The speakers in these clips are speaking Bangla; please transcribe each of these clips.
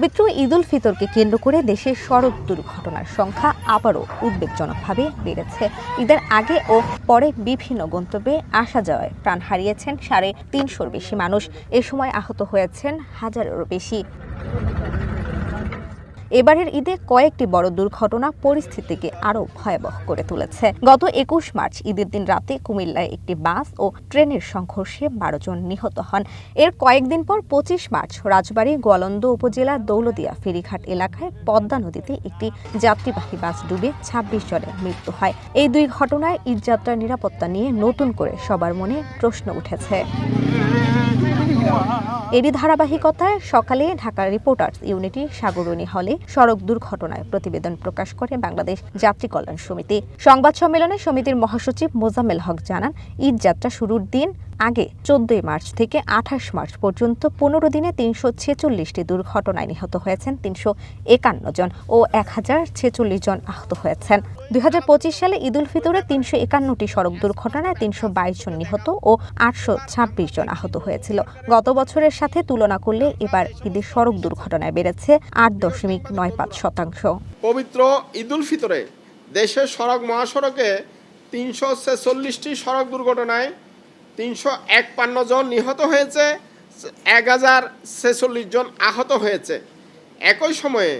পবিত্র ঈদ উল ফিতরকে কেন্দ্র করে দেশের সড়ক দুর্ঘটনার সংখ্যা আবারও উদ্বেগজনকভাবে বেড়েছে। ঈদের আগে ও পরে বিভিন্ন গন্তব্যে আসা যাওয়ায় প্রাণ হারিয়েছেন ৩৫০-র বেশি মানুষ। এ সময় আহত হয়েছেন হাজারেরও বেশি। এবারের ঈদে কয়েকটি বড় দুর্ঘটনা পরিস্থিতিকে আরও ভয়াবহ করে তুলেছে। গত ২১ মার্চ ঈদের দিন রাতে কুমিল্লায় একটি বাস ও ট্রেনের সংঘর্ষে ১২ জন নিহত হন। এর কয়েকদিন পর ২৫ মার্চ রাজবাড়ী গোয়ালন্দ উপজেলার দৌলদিয়া ফেরিঘাট এলাকায় পদ্মা নদীতে একটি যাত্রীবাহী বাস ডুবে ২৬ জনের মৃত্যু হয়। এই দুই ঘটনায় ঈদযাত্রার নিরাপত্তা নিয়ে নতুন করে সবার মনে প্রশ্ন উঠেছে। এরই ধারাবাহিকতায় সকালে ঢাকা রিপোর্টার্স ইউনিটি সাগরণী হলে সড়ক দুর্ঘটনায় প্রতিবেদন প্রকাশ করে বাংলাদেশ যাত্রী কল্যাণ সমিতি। সংবাদ সম্মেলনে সমিতির মহাসচিব মোজাম্মেল হক জানান, ঈদ যাত্রা শুরুর দিন আগে ১৪ মার্চ থেকে ২৮ মার্চ পর্যন্ত ১৫ দিনে ৩৪৬টি দুর্ঘটনায় নিহত হয়েছেন ৩৫১ জন ও ১০৪৬ জন আহত হয়েছেন। ২০২৫ সালে ঈদ উল ফিতরে ৩৫১টি সড়ক দুর্ঘটনায় ৩২২ জন নিহত ও ৮২৬ জন আহত হয়েছিল। গত বছরের সাথে তুলনা করলে এবার ঈদের সড়ক দুর্ঘটনায় বেড়েছে ৮.৯৫%। পবিত্র ঈদ উল ফিতরে দেশের সড়ক মহাসড়কে ৩৪৬টি সড়ক দুর্ঘটনায় ৩৫১ জন নিহত হয়েছে, ১০৪৬ জন আহত হয়েছে। একই সময়ে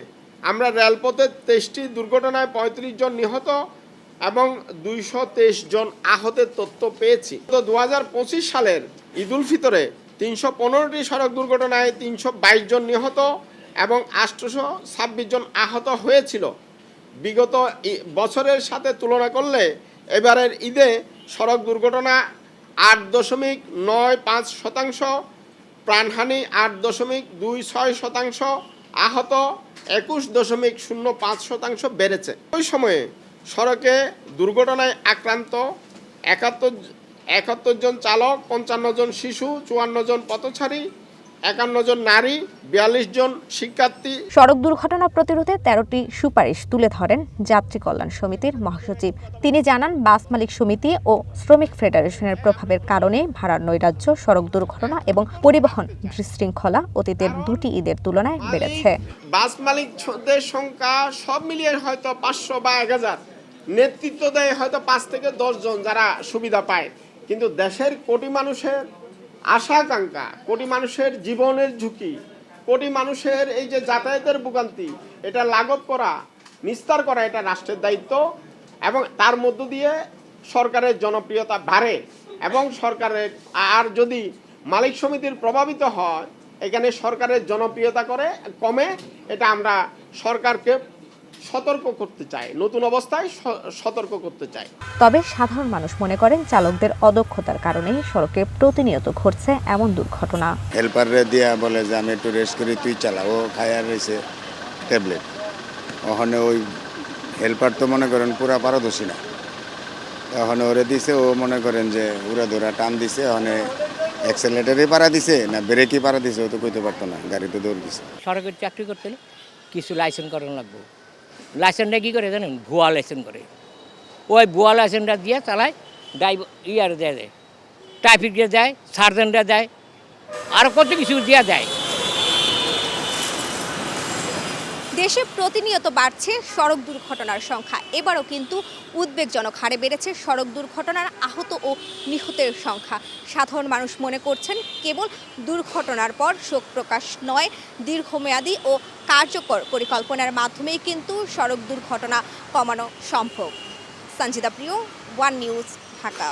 আমরা রেলপথে ২৩টি দুর্ঘটনায় ৩৫ জন নিহত এবং ২২৩ জন আহতের তথ্য পেয়েছি। ২০২৫ সালের ঈদ উল ফিতরে ৩১৫টি সড়ক দুর্ঘটনায় ৩২২ জন নিহত এবং ৮২৬ জন আহত হয়েছিল। বিগত বছরের সাথে তুলনা করলে এবারের ঈদে সড়ক দুর্ঘটনা ৮.৯৫%, প্রাণহানি ৮.26%, আহত ২১.০৫% বেড়েছে। ওই সময়ে সড়কে দুর্ঘটনায় আক্রান্ত ৭১ জন চালক, ৫৫ জন শিশু, ৫৪ জন পথচারী, ৫১ জন নারী, ৪২ জন শিক্ষার্থী। সড়ক দুর্ঘটনা প্রতিরোধে ১৩টি সুপারিশ তুলে ধরেন যাত্রী কল্যাণ সমিতির মহাসচিব। তিনি জানান, বাস মালিক সমিতি ও শ্রমিক ফেডারেশনের প্রভাবের কারণে ভাড়ার নৈরাজ্য, সড়ক দুর্ঘটনা এবং পরিবহন বিশৃঙ্খলা অতীতের দুটি ঈদের তুলনায় বেড়েছে। বাস মালিকদের সংখ্যা সব মিলিয়ে হয়তো ৫০০ বা ১০০০, নেতৃত্ব দেয় হয়তো ৫ থেকে ১০ জন যারা সুবিধা পায়, কিন্তু দেশের কোটি মানুষের আশা আকাঙ্ক্ষা, কোটি মানুষের জীবনের ঝুঁকি, কোটি মানুষের এই যে যাতায়াতের ভোগান্তি, এটা লাঘব করা, নিস্তার করা এটা রাষ্ট্রের দায়িত্ব। এবং তার মধ্য দিয়ে সরকারের জনপ্রিয়তা বাড়ে এবং সরকারের আর যদি মালিক সমিতির প্রভাবিত হয়, এখানে সরকারের জনপ্রিয়তা কমে। এটা আমরা সরকারকে সতর্ক করতে চাই, নতুন অবস্থায় সতর্ক করতে চাই। তবে সাধারণ মানুষ মনে করেন, চালকদের অদক্ষতার কারণে সড়কে প্রতিনিয়ত ঘটছে এমন দুর্ঘটনা। হেল্পাররে দিয়া বলে যে আমি একটু রেস্ট করি, তুই চালা, ও খায়ার রয়েছে ট্যাবলেট। ওখানে ওই হেল্পার তো মনে করেন পুরা পারদর্শী না, ওখানে ওরে দিছে, ও মনে করেন যে উড়া ধরা টান দিছে, ওখানে অ্যাক্সেলেটারই পাড়া দিছে না ব্রেকই পাড়া দিছে, ও তো কইতে পারতো না, গাড়িতে দৌড় দিছে। সরকারি চাকরি করতে হলে কিছু লাইসেন্স করানো লাগবে। লাইসেন্সটা কী করে জানেন? ভুয়া লাইসেন্স করে। ওই ভুয়া লাইসেন্সটা দিয়ে চালায়, ইয়ার দেয়, ট্রাফিকটা দেয়, সার্জেন্টরা দেয়, আর কত কিছু দেওয়া দেয়। দেশে প্রতিনিয়ত বাড়ছে সড়ক দুর্ঘটনার সংখ্যা। এবারও কিন্তু উদ্বেগজনক হারে বেড়েছে সড়ক দুর্ঘটনার আহত ও নিহতের সংখ্যা। সাধারণ মানুষ মনে করছেন, কেবল দুর্ঘটনার পর শোক প্রকাশ নয়, দীর্ঘমেয়াদী ও কার্যকর পরিকল্পনার মাধ্যমেই কিন্তু সড়ক দুর্ঘটনা কমানো সম্ভব। সঞ্জিতা প্রিয়, ওয়ান নিউজ, ঢাকা।